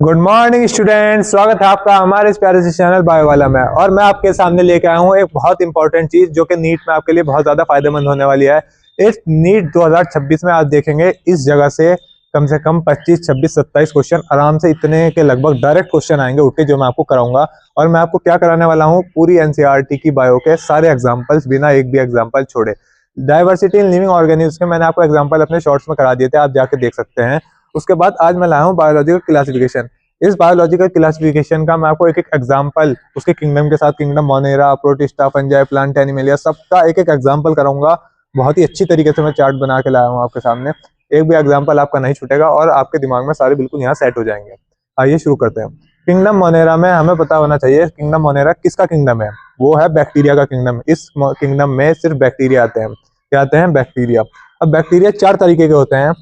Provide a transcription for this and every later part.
Good morning student, स्वागत है आपका हमारे इस प्यारे से चैनल बायो वाला में। और मैं आपके सामने लेके आया हूँ एक बहुत इंपॉर्टेंट चीज जो कि नीट में आपके लिए बहुत ज्यादा फायदेमंद होने वाली है। इस नीट 2026 में आप देखेंगे इस जगह से कम 25, 26, 27 क्वेश्चन आराम से इतने के लगभग डायरेक्ट क्वेश्चन आएंगे उठ के, जो मैं आपको कराऊंगा। और मैं आपको क्या कराने वाला हूँ, पूरी एनसीईआरटी की बायो के सारे एग्जाम्पल्स बिना एक भी एग्जाम्पल छोड़े। डाइवर्सिटी इन लिविंग ऑर्गेनिज्म के मैंने आपको एग्जाम्पल अपने शॉर्ट्स में करा दिए थे, आप जाके देख सकते हैं। उसके बाद आज मैं लाया हूँ बायोलॉजिकल क्लासिफिकेशन। इस बायोलॉजिकल क्लासिफिकेशन का मैं आपको एक एक एग्जांपल उसके किंगडम के साथ, kingdom Monera, protista, fungi, plant Animalia, सबका एक एक एग्जांपल कराऊंगा। बहुत ही अच्छी तरीके से मैं चार्ट बना के लाया हूँ आपके सामने। एक भी एग्जांपल आपका नहीं छूटेगा और आपके दिमाग में सारे बिल्कुल यहाँ सेट हो जाएंगे। आइए शुरू करते हैं। किंगडम मोनेरा में हमें पता होना चाहिए किंगडम मोनेरा किसका किंगडम है। वो है बैक्टीरिया का किंगडम। इस किंगडम में सिर्फ बैक्टीरिया आते हैं। क्या आते हैं? बैक्टीरिया। अब बैक्टीरिया 4 तरीके के होते हैं।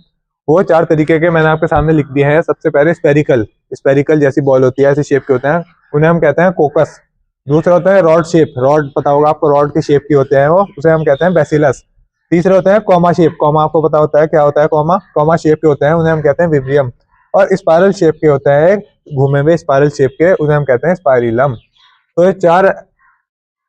वो 4 तरीके के मैंने आपके सामने लिख दिए हैं। सबसे पहले स्पेरिकल जैसी बॉल होती है, ऐसी शेप के होते हैं, उन्हें हम कहते हैं कोकस। दूसरा होता है रॉड शेप, रॉड पता होगा आपको, रॉड की शेप की होते हैं वो, उसे हम कहते हैं बेसिलस। तीसरे होते हैं कॉमा शेप, कॉमा आपको पता होता है क्या होता है, कॉमा कॉमा शेप के होते हैं, उन्हें हम कहते हैं विब्रियम। और स्पाइरल शेप के होते हैं, घूमे हुए स्पाइरल शेप के, उन्हें हम कहते हैं स्पाइरिलम। तो ये 4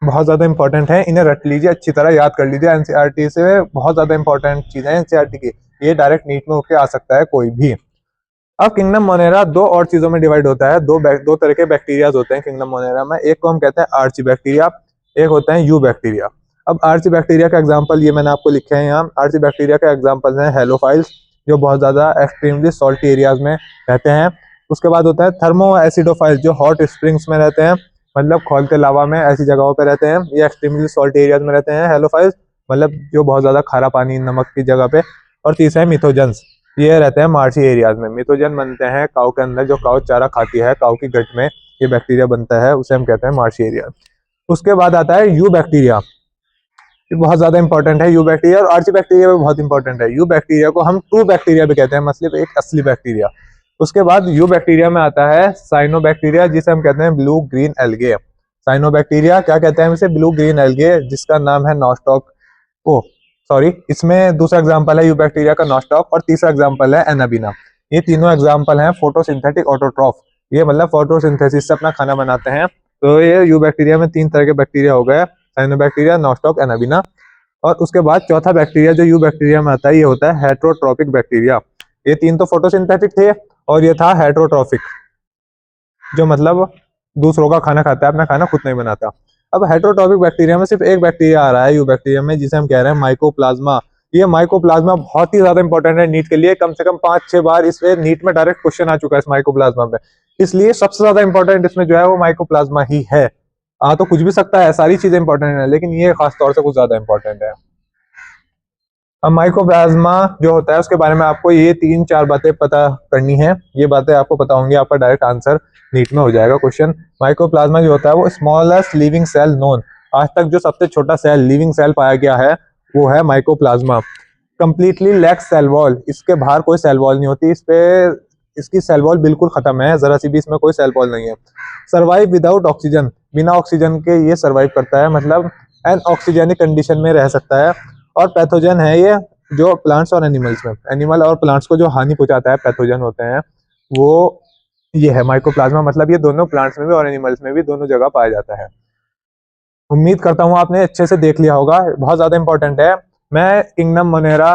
बहुत ज्यादा इंपॉर्टेंट है, इन्हें रट लीजिए, अच्छी तरह याद कर लीजिए। एनसीईआरटी से बहुत ज्यादा इंपॉर्टेंट चीज है एनसीईआरटी की, ये डायरेक्ट नीट में उठ के आ सकता है कोई भी। अब किंगडम मोनेरा 2 और चीजों में डिवाइड होता है। दो तरह के बैक्टीरियाज होते हैं किंगडम मोनेरा में। एक को हम कहते हैं आर्ची बैक्टीरिया, एक होता है यू बैक्टीरिया। अब आर्ची बैक्टीरिया का एग्जांपल ये मैंने आपको लिखे हैं यहाँ। आर्ची बैक्टीरिया का एग्जांपल है हेलोफाइल्स, जो बहुत ज्यादा एक्सट्रीमली सॉल्टी एरियाज में रहते हैं। उसके बाद होता है थर्मो एसिडोफाइल्स, जो हॉट स्प्रिंग्स में रहते हैं, मतलब खौलते लावा में, ऐसी जगहों पे रहते हैं। ये एक्सट्रीमली सॉल्टी एरियाज में रहते हैं हेलोफाइल्स, मतलब जो बहुत ज्यादा खारा पानी, नमक की जगह पे। और तीसरा है मिथोजेंस, ये रहते हैं मार्शी एरियाज में। मिथोजन बनते हैं काऊ के अंदर, जो काऊ चारा खाती है, काऊ की गट में ये बैक्टीरिया बनता है, उसे हम कहते हैं मार्शी एरिया। उसके बाद आता है यू बैक्टीरिया, ये बहुत ज्यादा इंपॉर्टेंट है यू बैक्टीरिया। और आर्ची बैक्टीरिया भी बहुत इंपॉर्टेंट है। यू बैक्टीरिया को हम ट्रू बैक्टीरिया भी कहते हैं, मतलब एक असली बैक्टीरिया। उसके बाद यू बैक्टीरिया में आता है साइनो बैक्टीरिया, जिसे हम कहते हैं blue green algae. Cyanobacteria क्या कहते हैं इसे? ब्लू ग्रीन एल्गे, जिसका नाम है नॉस्टॉक। ओ सॉरी, इसमें दूसरा एग्जांपल है यू बैक्टीरिया का नॉस्टॉक, और तीसरा एग्जांपल है एनाबिना। ये तीनों एग्जांपल हैं फोटोसिंथेटिक ऑटोट्रॉफ, ये मतलब फोटोसिंथेसिस से अपना खाना बनाते हैं। तो ये यू बैक्टीरिया में 3 तरह के बैक्टीरिया हो गए, साइनोबैक्टीरिया, नॉस्टॉक, एनाबिना। और उसके बाद चौथा बैक्टीरिया जो यू बैक्टीरिया में आता है, ये होता है हेट्रोट्रॉपिक बैक्टीरिया। ये 3 तो फोटोसिंथेटिक थे और ये था हेट्रोट्रॉपिक, जो मतलब दूसरों का खाना खाता है, अपना खाना खुद नहीं बनाता। अब हेट्रोट्रॉपिक बैक्टीरिया में सिर्फ एक बैक्टीरिया आ रहा है यू बैक्टीरिया में, जिसे हम कह रहे हैं माइकोप्लाज्मा। ये माइकोप्लाज्मा बहुत ही ज्यादा इंपॉर्टेंट है नीट के लिए। कम से कम 5-6 बार इस पे नीट में डायरेक्ट क्वेश्चन आ चुका है इस माइकोप्लाज्मा पे, इसलिए सबसे ज्यादा इंपॉर्टेंट इसमें जो है वो माइकोप्लाज्मा ही है। आ तो कुछ भी सकता है, सारी चीजें इंपॉर्टेंट है, लेकिन ये खास तौर से कुछ ज्यादा इंपॉर्टेंट है। अब माइकोप्लाज्मा जो होता है उसके बारे में आपको ये 3-4 बातें पता करनी है। ये बातें आपको पता होंगी, आपका डायरेक्ट आंसर नीट में हो जाएगा क्वेश्चन। माइकोप्लाज्मा जो होता है वो स्मॉलेस्ट लिविंग सेल नोन, आज तक जो सबसे छोटा सेल, लिविंग सेल पाया गया है, वो है mycoplasma. Completely lacks cell wall, इसके बाहर कोई सेल वॉल नहीं होती, इस पे इसकी सेल वॉल बिल्कुल खत्म है, जरा सी भी इसमें कोई सेल वॉल नहीं है। सर्वाइव विदाउट ऑक्सीजन, बिना ऑक्सीजन के ये सर्वाइव करता है, मतलब एन ऑक्सीजेनिक कंडीशन में रह सकता है। और पैथोजन है ये, जो प्लांट्स और एनिमल्स में, एनिमल और प्लांट्स को जो हानि पहुंचाता है, पैथोजन होते हैं वो, ये है माइकोप्लाज्मा। मतलब ये दोनों प्लांट्स में भी और एनिमल्स में भी, दोनों जगह पाया जाता है। उम्मीद करता हूँ आपने अच्छे से देख लिया होगा, बहुत ज्यादा इंपॉर्टेंट है। मैं किंगडम मोनेरा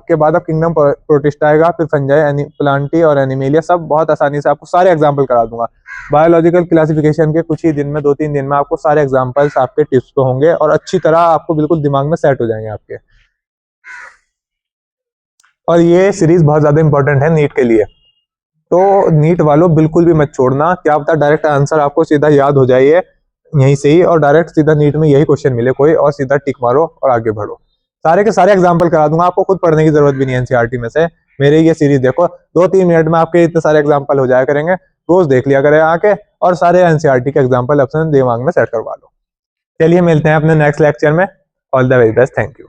के बाद अब किंगडम प्रोटिस्टा आएगा, फिर फंजाई, प्लांटी और एनिमेलिया, सब बहुत आसानी से आपको सारे एग्जाम्पल करा दूंगा। बायोलॉजिकल क्लासिफिकेशन के कुछ ही दिन में, 2-3 दिन में आपको सारे एग्जाम्पल्स आपके टिप्स पे होंगे और अच्छी तरह आपको बिल्कुल दिमाग में सेट हो जाएंगे आपके। और ये सीरीज बहुत ज्यादा इंपॉर्टेंट है नीट के लिए, तो नीट वालों बिल्कुल भी मत छोड़ना। क्या पता डायरेक्ट आंसर आपको सीधा याद हो जाए यहीं से ही, और डायरेक्ट सीधा नीट में यही क्वेश्चन मिले कोई, और सीधा टिक मारो और आगे बढ़ो। सारे के सारे एग्जाम्पल करा दूंगा, आपको खुद पढ़ने की जरूरत भी नहीं है एनसीईआरटी में से। मेरे ये सीरीज देखो, 2-3 मिनट में आपके इतने सारे एग्जाम्पल हो जाया करेंगे। रोज देख लिया करें आके, और सारे एनसीईआरटी के एग्जाम्पल अपने दिमाग में सेट करवा लो। चलिए मिलते हैं अपने नेक्स्ट लेक्चर में। All the very best, thank you.